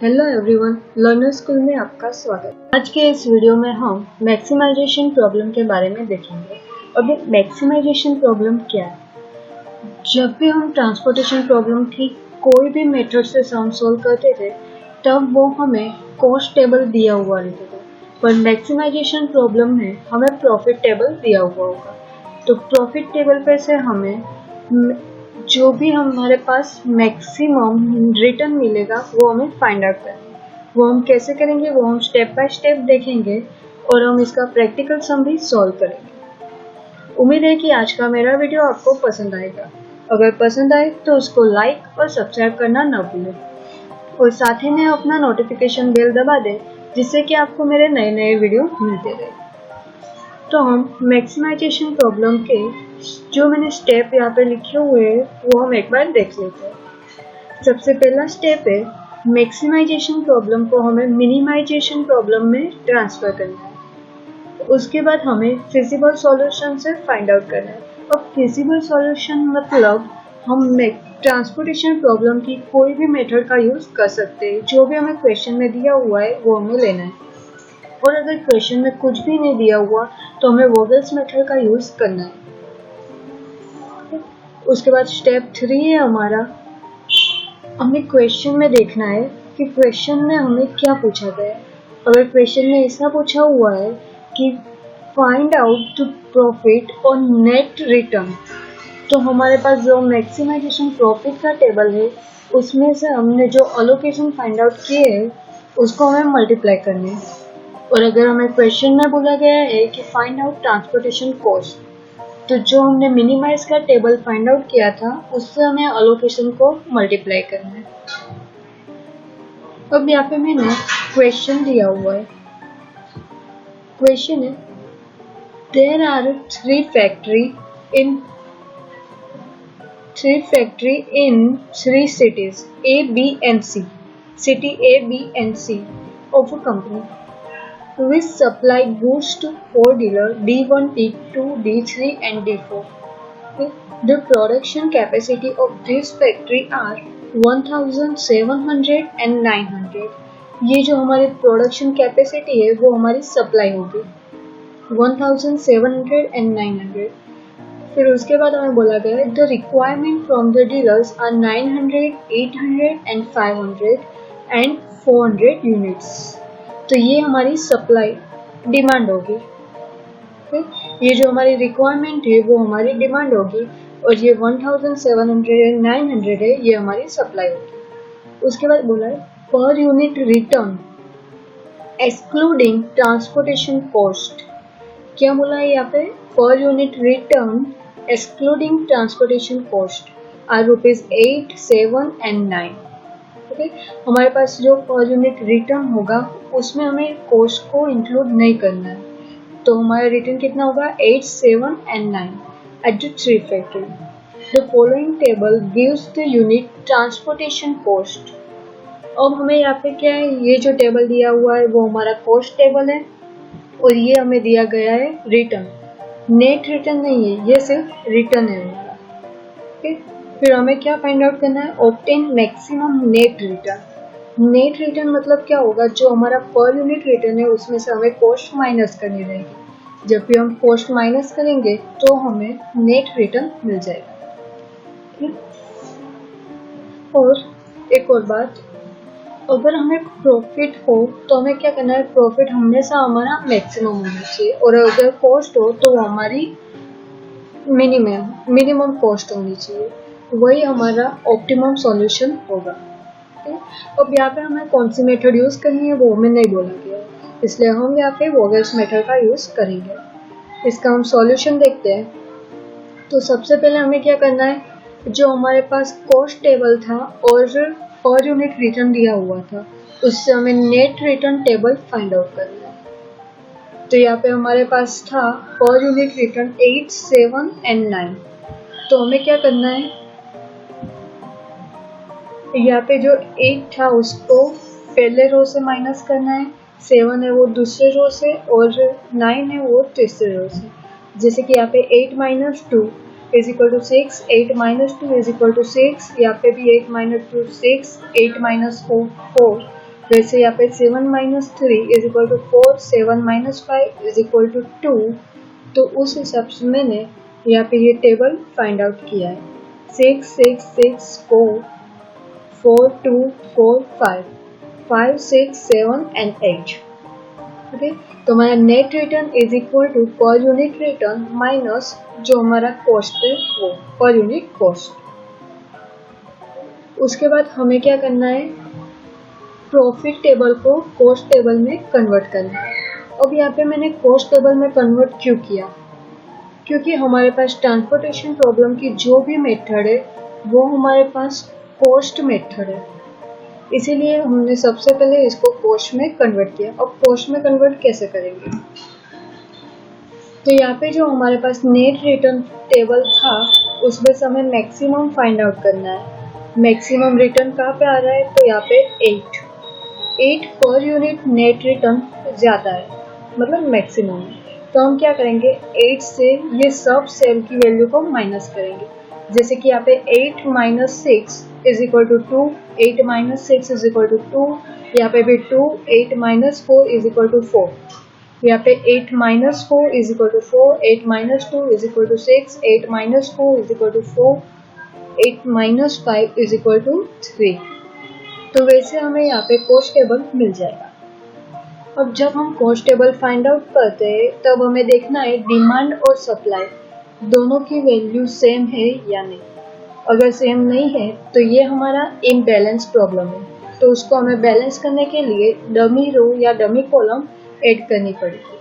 Hello everyone, learner school में आपका स्वागत। आज के इस वीडियो में हम मैक्सिमाइजेशन प्रॉब्लम के बारे में देखेंगे। अब मैक्सिमाइजेशन प्रॉब्लम क्या है? जब भी हम ट्रांसपोर्टेशन प्रॉब्लम की कोई भी मेथड से सम सॉल्व करते थे तब वो हमें कॉस्ट टेबल दिया हुआ रहता था, पर मैक्सिमाइजेशन प्रॉब्लम में हमें प्रॉफिट टेबल दिया हुआ होगा। तो प्रॉफिट टेबल पे से हमें जो भी हमारे पास मैक्सिमम रिटर्न मिलेगा वो हमें फाइंड आउट करना है। वो हम कैसे करेंगे वो हम स्टेप बाय स्टेप देखेंगे और हम इसका प्रैक्टिकल सम भी सॉल्व करेंगे। उम्मीद है कि आज का मेरा वीडियो आपको पसंद आएगा। अगर पसंद आए तो उसको लाइक और सब्सक्राइब करना न भूलें और साथ ही में अपना नोटिफिकेशन बेल दबा दें जिससे कि आपको मेरे नए नए वीडियो मिलते रहे। तो हम मैक्सिमाइजेशन प्रॉब्लम के जो मैंने स्टेप यहाँ पे लिखे हुए हैं वो हम एक बार देख लेते हैं। सबसे पहला स्टेप है मैक्सिमाइजेशन प्रॉब्लम को हमें मिनिमाइजेशन प्रॉब्लम में ट्रांसफर करना है। उसके बाद हमें फिजिबल सॉल्यूशन से फाइंड आउट करना है। अब फिजिबल सॉल्यूशन मतलब हम ट्रांसपोर्टेशन प्रॉब्लम की कोई भी मेथड का यूज कर सकते हैं। जो भी हमें क्वेश्चन में दिया हुआ है वो हमें लेना है, और अगर क्वेश्चन में कुछ भी नहीं दिया हुआ तो हमें वोगल्स मेथड का यूज करना है। उसके बाद स्टेप 3 है हमारा, हमें क्वेश्चन में देखना है कि क्वेश्चन में हमें क्या पूछा गया है। अगर क्वेश्चन में ऐसा पूछा हुआ है कि फाइंड आउट द प्रॉफिट और नेट रिटर्न, तो हमारे पास जो मैक्सिमाइजेशन प्रॉफिट का टेबल है उसमें से हमने जो अलोकेशन फाइंड आउट किए हैं उसको हमें मल्टीप्लाई करने हैं। और अगर हमें क्वेश्चन में बोला गया है कि फाइंड आउट ट्रांसपोर्टेशन कॉस्ट, तो जो हमने मिनिमाइज का टेबल फाइंड आउट किया था उससे हमें अलोकेशन को मल्टीप्लाई करना है। अब यहाँ पे मैंने क्वेश्चन दिया हुआ है। क्वेश्चन है there are three factory in three cities A, B and C. City A, B and C of a company which supply goods to 4 dealers D1, D2, D3 and D4. Okay. The production capacity of this factory are 1700 and 900. ये जो हमारी production capacity है वो हमारी supply होगी 1700 and 900। फिर उसके बाद हमें बोला गया है the requirement from the dealers are 900, 800 and 500 and 400 units. तो ये हमारी सप्लाई डिमांड होगी। ये जो हमारी रिक्वायरमेंट है वो हमारी डिमांड होगी और ये 1700 एंड 900 है ये हमारी सप्लाई होगी। उसके बाद बोला है per unit return excluding transportation cost. क्या बोला है यहाँ पे? Per unit return excluding transportation cost are ₹8, 7 and 9। Okay, हमारे पास जो पर यूनिट रिटर्न होगा उसमें हमें कॉस्ट को इंक्लूड नहीं करना है, तो हमारा रिटर्न कितना होगा 8, 7 and 9 at the three factory. The following table gives the unit transportation cost. अब हमें यहाँ पे क्या है, ये जो टेबल दिया हुआ है वो हमारा कॉस्ट टेबल है और ये हमें दिया गया है रिटर्न। नेट रिटर्न नहीं है, ये सिर्फ रिटर्न है हमारा। ओके, फिर हमें क्या फाइंड आउट करना है? Obtain maximum net return. Net return मतलब क्या होगा? जो हमारा पर यूनिट रिटर्न है उसमें से हमें कॉस्ट माइनस करनी रहेगी। जब भी हम कॉस्ट माइनस करेंगे तो हमें नेट रिटर्न मिल जाएगा। और एक और बात, अगर हमें प्रॉफिट हो तो हमें क्या करना है? प्रॉफिट हमेशा हमारा मैक्सिमम होना चाहिए और अगर कॉस्ट हो तो वो हमारी मिनिमम कॉस्ट होनी चाहिए, वही हमारा ऑप्टिमम सॉल्यूशन होगा। अब यहाँ पे हमें कौन सी मेथड यूज करनी है वो हमें नहीं बोला गया, इसलिए हम यहाँ पे वोगल्स मेथड का यूज करेंगे। इसका हम सॉल्यूशन देखते हैं। तो सबसे पहले हमें क्या करना है, जो हमारे पास कॉस्ट टेबल था और पर यूनिट रिटर्न दिया हुआ था उससे हमें net return table find out करना है। तो यहाँ पे हमारे पास था पर यूनिट रिटर्न 8, 7 and 9। तो हमें क्या करना है, यहाँ पे जो 8 था उसको पहले रो से माइनस करना है, 7 है वो दूसरे रो से और 9 है वो तीसरे रो से। जैसे कि यहाँ पे 8 - 2 = 6, 8 - 2 = 6, यहाँ पे भी 8 - 2 6, 8 - 4 4, वैसे यहाँ पे 7 minus 3 is equal to 4, 7 minus 5 is equal to 2। तो उस हिसाब से मैंने यहाँ पे ये टेबल फाइंड आउट किया है। 6 6 6 4 4 2 4 5 5 6 7 एंड 8। ओके, तो हमारा net return is equal to per unit return minus जो हमारा कॉस्ट है वो पर यूनिट कॉस्ट। उसके बाद हमें क्या करना है, प्रॉफिट टेबल को कॉस्ट टेबल में कन्वर्ट करना है। अब यहाँ पे मैंने कॉस्ट टेबल में कन्वर्ट क्यों किया, क्योंकि हमारे पास ट्रांसपोर्टेशन प्रॉब्लम की जो भी मेथड है वो हमारे पास कॉस्ट मेथड है, इसीलिए हमने सबसे पहले इसको कॉस्ट में कन्वर्ट किया। अब कॉस्ट में कन्वर्ट कैसे करेंगे, तो यहाँ पे जो हमारे पास नेट रिटर्न टेबल था उसमें से हमें मैक्सिमम फाइंड आउट करना है। मैक्सिमम रिटर्न कहाँ पे आ रहा है, तो यहाँ पे 8 पर यूनिट नेट रिटर्न ज़्यादा है, मतलब मैक्सिमम है। तो हम क्या करेंगे, 8 से ये सब सेल की वैल्यू को माइनस करेंगे। जैसे कि यहाँ पे 8 minus 6 is equal to 2, 8 minus 6 is equal to 2, यहाँ पे भी 2, 8 माइनस 4 इज इक्वल टू 4, यहाँ पे 8 minus 4 is equal to 4, 8 minus 2 is equal to 6, 8 minus 4 is equal to 4, 8 minus 5 is equal to 3। तो वैसे हमें यहाँ पे कॉस्ट टेबल मिल जाएगा। अब जब हम कॉस्ट टेबल फाइंड आउट करते हैं तब हमें देखना है डिमांड और सप्लाई दोनों की वैल्यू सेम है या नहीं। अगर सेम नहीं है तो ये हमारा इम्बैलेंस प्रॉब्लम है, तो उसको हमें बैलेंस करने के लिए डमी रो या डमी कॉलम ऐड करनी पड़ेगी।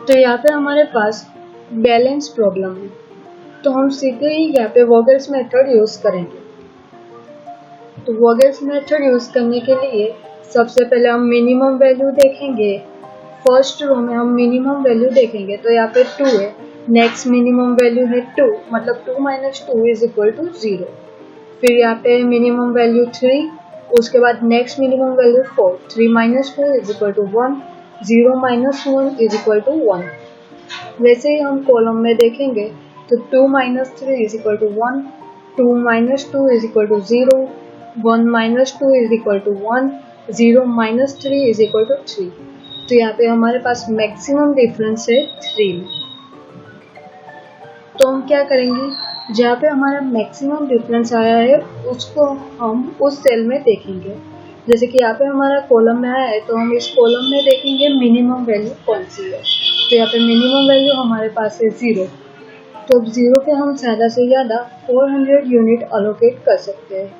तो यहाँ पे हमारे पास बैलेंस प्रॉब्लम है, तो हम सीधे ही यहाँ पे वोगल्स मेथड यूज करेंगे। तो वोगल्स मेथड यूज करने के लिए सबसे पहले हम मिनिमम वैल्यू देखेंगे। फर्स्ट रो में हम मिनिमम वैल्यू देखेंगे, तो यहाँ पे 2 है, नेक्स्ट मिनिमम वैल्यू है 2, मतलब 2 माइनस 2 इज इक्वल टू 0। फिर यहाँ पे मिनिमम वैल्यू 3, उसके बाद next minimum value 4, 3 minus 4 is equal to 1, 0 minus 1 is equal to 1। वैसे ही हम कॉलम में देखेंगे तो 2 minus 3 is equal to 1, 2 minus 2 is equal to 0, 1 minus 2 is equal to 1, 0 minus 3 is equal to 3। तो यहाँ पे हमारे पास मैक्सिमम डिफरेंस है 3 में। तो हम क्या करेंगे, जहाँ पे हमारा मैक्सिमम डिफरेंस आया है उसको हम उस सेल में देखेंगे। जैसे कि यहाँ पे हमारा कॉलम में आया है तो हम इस कॉलम में देखेंगे मिनिमम वैल्यू कौन सी है। तो यहाँ पे मिनिमम वैल्यू हमारे पास है 0, तो अब 0 पे हम ज़्यादा से ज़्यादा 400 यूनिट अलोकेट कर सकते हैं,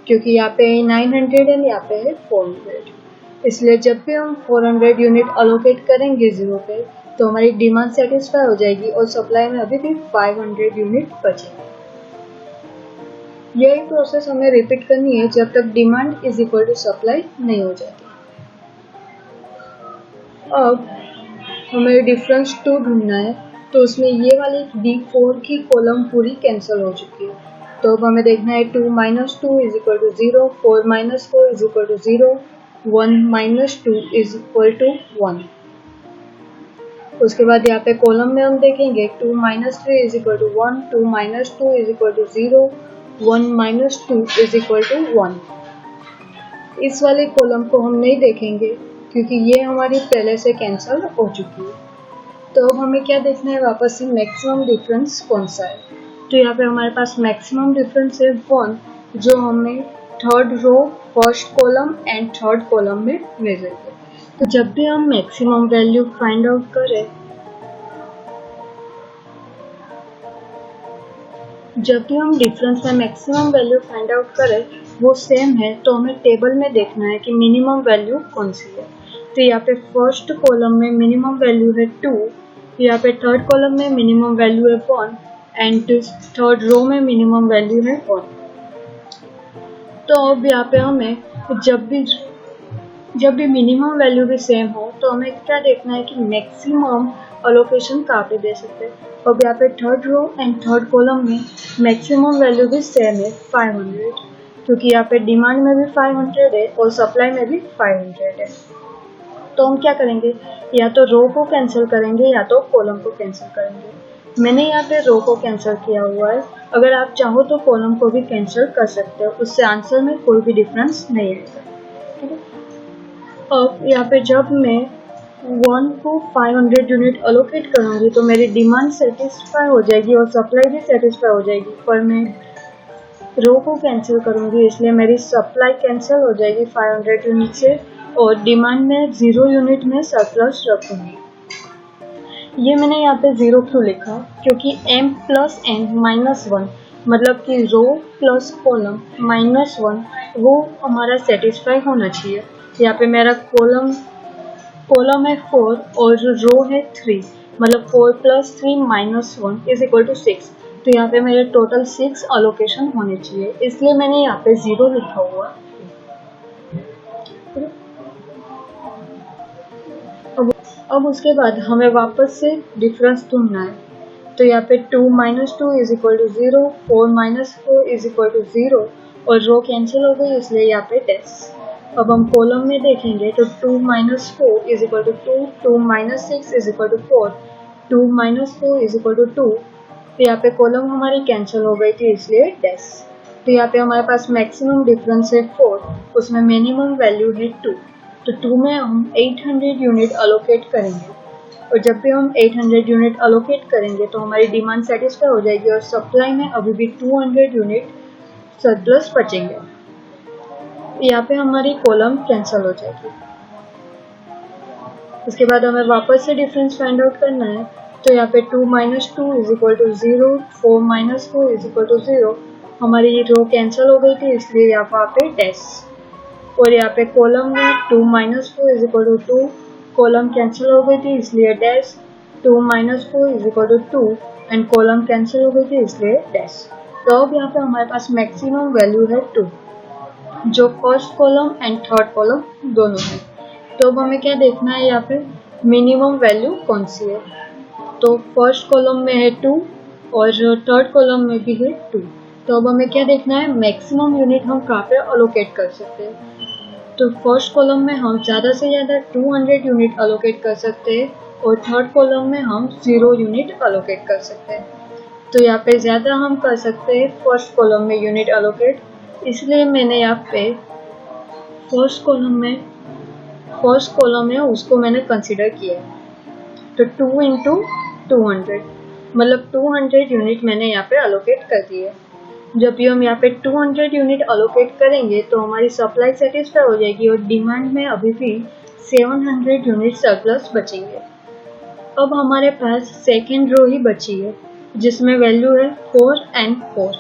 क्योंकि यहाँ पे 900 एंड यहाँ पे है 400। इसलिए जब भी हम 400 यूनिट अलोकेट करेंगे 0 पे तो हमारी डिमांड सेटिस्फाई हो जाएगी और सप्लाई में अभी भी 500 यूनिट बचेंगे। यही प्रोसेस हमें रिपीट करनी है जब तक demand is equal to supply नहीं हो जाती। अब हमें डिफरेंस 2 ढूंढना है, तो उसमें ये वाली D4 की कॉलम पूरी कैंसिल हो चुकी है। तो अब हमें देखना है 2 minus 2 is equal to 0, 4 minus 4 is equal to 0, 1 minus 2 is equal to 1। उसके बाद यहाँ पे कॉलम में हम देखेंगे 2 minus 3 is equal to 1, 2 minus 2 is equal to 0, 1 minus 2 is equal to 1। इस वाले कॉलम को हम नहीं देखेंगे क्योंकि ये हमारी पहले से कैंसिल हो चुकी है। तो अब हमें क्या देखना है, वापस से मैक्सिमम डिफरेंस कौन सा है। तो यहाँ पे हमारे पास मैक्सिमम डिफरेंस है 1, जो हमें third row, first column and third column में मेजर किया। तो जब भी हम मैक्सिमम वैल्यू फाइंड आउट करें, जब भी हम डिफरेंस में मैक्सिमम वैल्यू फाइंड आउट करें वो सेम है, तो हमें टेबल में देखना है कि मिनिमम वैल्यू कौन सी है। तो यहाँ पे फर्स्ट कॉलम में मिनिमम वैल्यू है 2, यहाँ पे थर्ड कॉलम में मिनिमम वैल्यू है 1 एंड थर्ड रो में मिनिमम वैल्यू है 1। तो अब यहाँ पे हमें जब भी मिनिमम वैल्यू भी सेम हो तो हमें क्या देखना है कि मैक्सिमम अलोकेशन कहाँ पे दे सकते हैं। अब यहाँ पे third row and third column में मैक्सिमम वैल्यू भी सेम है 500, क्योंकि यहाँ पे डिमांड में भी 500 है और सप्लाई में भी 500 है। तो हम क्या करेंगे, या तो रो को कैंसिल करेंगे या तो कॉलम को कैंसिल करेंगे। मैंने यहाँ पे रो को कैंसिल किया हुआ है, अगर आप चाहो तो कॉलम को भी कैंसिल कर सकते हो, उससे आंसर में कोई भी डिफरेंस नहीं आएगा। ठीक है, अब यहाँ पे जब मैं 1 को 500 यूनिट अलोकेट करूँगी तो मेरी डिमांड सेटिस्फाई हो जाएगी और सप्लाई भी सेटिस्फाई हो जाएगी, पर मैं रो को कैंसिल करूँगी इसलिए मेरी सप्लाई कैंसिल हो जाएगी 500 यूनिट से और डिमांड में 0 यूनिट में सरप्लस रखूँगी। ये मैंने यहाँ पे 0 क्यों लिखा, क्योंकि m प्लस n माइनस 1 मतलब कि रो प्लस कॉलम माइनस 1 वो हमारा सेटिस्फाई होना चाहिए। यहाँ पे मेरा कॉलम है 4 और रो है 3, मतलब 4 plus 3 minus 1 is equal to 6। तो यहाँ पे मेरे टोटल 6 अलोकेशन होने चाहिए, इसलिए मैंने यहाँ पे 0 लिखा हुआ। अब उसके बाद हमें वापस से डिफरेंस ढूंढना है, तो यहाँ पे 2 minus 2 is equal to 0, 4 minus 4 is equal to 0 और रो कैंसिल हो गई इसलिए यहाँ पे डैश। अब हम कॉलम में देखेंगे तो 2 minus 4 is equal to 2, 2 minus 6 is equal to 4, 2 minus 4 is equal to 2। तो यहाँ पे कॉलम हमारी कैंसिल हो गई थी इसलिए डैश। तो यहाँ पे हमारे पास मैक्सिमम डिफरेंस है 4, उसमें मिनिमम वैल्यू है 2, तो 2 में हम 800 यूनिट अलोकेट करेंगे और जब भी हम 800 यूनिट अलोकेट करेंगे तो हमारी डिमांड सेटिस्फाई हो जाएगी और सप्लाई में अभी भी 200 यूनिट सरप्लस बचेंगे। यहाँ पे हमारी कॉलम कैंसिल हो जाएगी। उसके बाद हमें वापस से डिफरेंस फाइंड आउट करना है, तो यहाँ पे 2 minus 2 is equal to 0, 4 minus 4 is equal to 0। हमारी ये रो कैंसिल हो गई थी इसलिए यहाँ पे डैश और यहाँ पे कॉलम में 2 minus 4 is equal to 2, column cancel हो गई थी इसलिए dash, 2 minus 4 is equal to 2 and column cancel हो गई थी इसलिए डैश। तो अब यहाँ पे हमारे पास मैक्सिमम वैल्यू है 2, जो first column and third column दोनों है। तो अब हमें क्या देखना है, यहाँ पे मिनिमम वैल्यू कौन सी है। तो फर्स्ट कॉलम में है 2 और थर्ड कॉलम में भी है 2। तो अब हमें क्या देखना है, मैक्सिमम यूनिट हम कहाँ पे अलोकेट कर सकते हैं। तो फर्स्ट कॉलम में हम ज़्यादा से ज़्यादा 200 यूनिट अलोकेट कर सकते हैं और थर्ड कॉलम में हम 0 यूनिट अलोकेट कर सकते हैं। तो यहाँ पे ज़्यादा हम कर सकते हैं फर्स्ट कॉलम में यूनिट अलोकेट, इसलिए मैंने यहाँ पे फर्स्ट कॉलम है उसको मैंने कंसिडर किया। तो 2 इंटू 200 मतलब 200 यूनिट मैंने यहाँ पे अलोकेट कर दिए। जब भी हम यहाँ पे 200 यूनिट अलोकेट करेंगे तो हमारी सप्लाई सेटिस्फाई हो जाएगी और डिमांड में अभी भी 700 यूनिट सरप्लस बचेंगे। अब हमारे पास सेकेंड रो ही बची है जिसमें वैल्यू है 4 एंड 4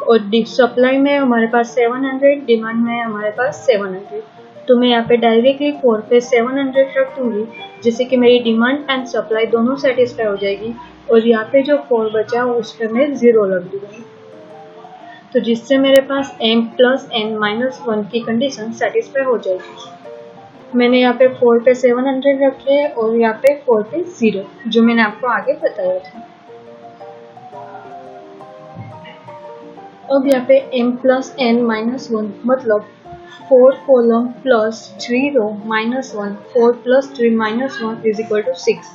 और सप्लाई में हमारे पास 700, डिमांड में हमारे पास 700। तो मैं यहाँ पे डायरेक्टली 4 पे 700 रख दूँगी जिससे कि मेरी डिमांड एंड सप्लाई दोनों सेटिस्फाई हो जाएगी और यहाँ पे जो 4 बचा उस पर मैं 0 रख दूँगी, तो जिससे मेरे पास m प्लस n माइनस 1 की कंडीशन सेटिस्फाई हो जाएगी। मैंने यहाँ पे 4 पे 700 रखे हैं और यहाँ पे 4 पे 0, जो मैंने आपको आगे बताया था। अब यहाँ पे m प्लस n माइनस 1 मतलब 4 column plus 3 row minus 1, 4 plus 3 minus 1 is equal to 6।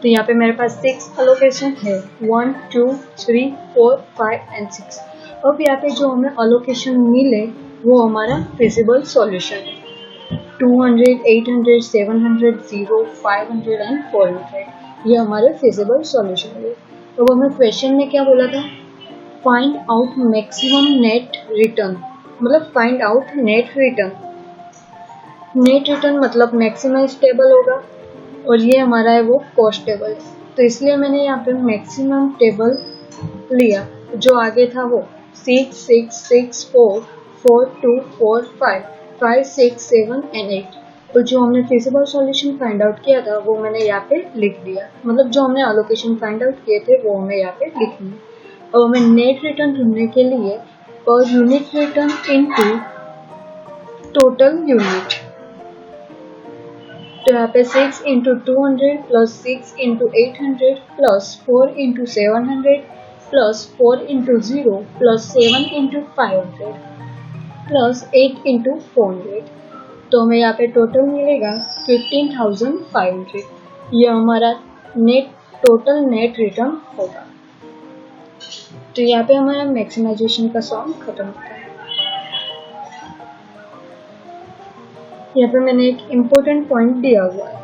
तो यहाँ पे मेरे पास 6 अलोकेशन है, 1, 2, 3, 4, 5 एंड 6। अब यहाँ पे जो हमें अलोकेशन मिले वो हमारा फिजिबल सॉल्यूशन है, 200, 800, 700, 0, 500 एंड 400। ये हमारे फिजिबल सॉल्यूशन है। तो हमें क्वेश्चन में क्या बोला था, find out maximum net return, मतलब find out net return. Net return मतलब मैक्सिमाइज टेबल होगा और ये हमारा है वो कॉस्ट टेबल, तो इसलिए मैंने यहाँ पे मैक्सिमम टेबल लिया। जो आगे था वो 6, 6, 6, 4, 4, 2, 4, 5, 5, 6, 7 एंड 8। तो जो हमने फिजिबल सॉल्यूशन फाइंड आउट किया था वो मैंने यहाँ पे लिख दिया, मतलब जो हमने एलोकेशन फाइंड आउट किए थे वो हमें यहाँ पे लिखनी है। और हमें नेट रिटर्न ढूंढने के लिए पर unit return into total unit, तो यहाँ पे 6 into 200 plus 6 into 800 plus 4 into 700 plus 4 into 0 plus 7 into 500 plus 8 into 400। तो हमें यहाँ पे टोटल मिलेगा 15,500। ये हमारा टोटल नेट रिटर्न होगा। तो यहाँ पे हमारा मैक्सिमाइजेशन का सॉन्ग खत्म होता है। यहाँ पे मैंने एक इम्पोर्टेंट पॉइंट दिया हुआ है।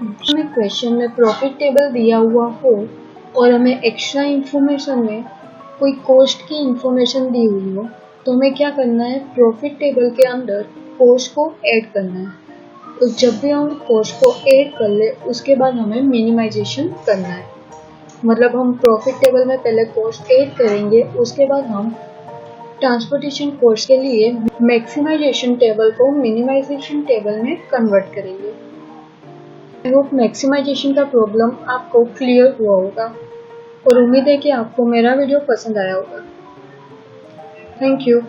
हमें क्वेश्चन में प्रॉफिट टेबल दिया हुआ हो और हमें एक्स्ट्रा इंफॉर्मेशन में कोई कॉस्ट की इंफॉर्मेशन दी हुई हो, तो हमें क्या करना है, प्रॉफिट टेबल के अंदर कॉस्ट को ऐड करना है। तो जब भी हम कॉस्ट को ऐड कर ले उसके बाद हमें मिनिमाइजेशन करना है। मतलब हम प्रॉफिट टेबल में पहले कॉस्ट ऐड करेंगे, उसके बाद हम ट्रांसपोर्टेशन कॉस्ट के लिए मैक्सिमाइजेशन टेबल को मिनिमाइजेशन टेबल में कन्वर्ट करेंगे। आई होप मैक्सिमाइजेशन का प्रॉब्लम आपको क्लियर हुआ होगा और उम्मीद है कि आपको मेरा वीडियो पसंद आया होगा। Thank you.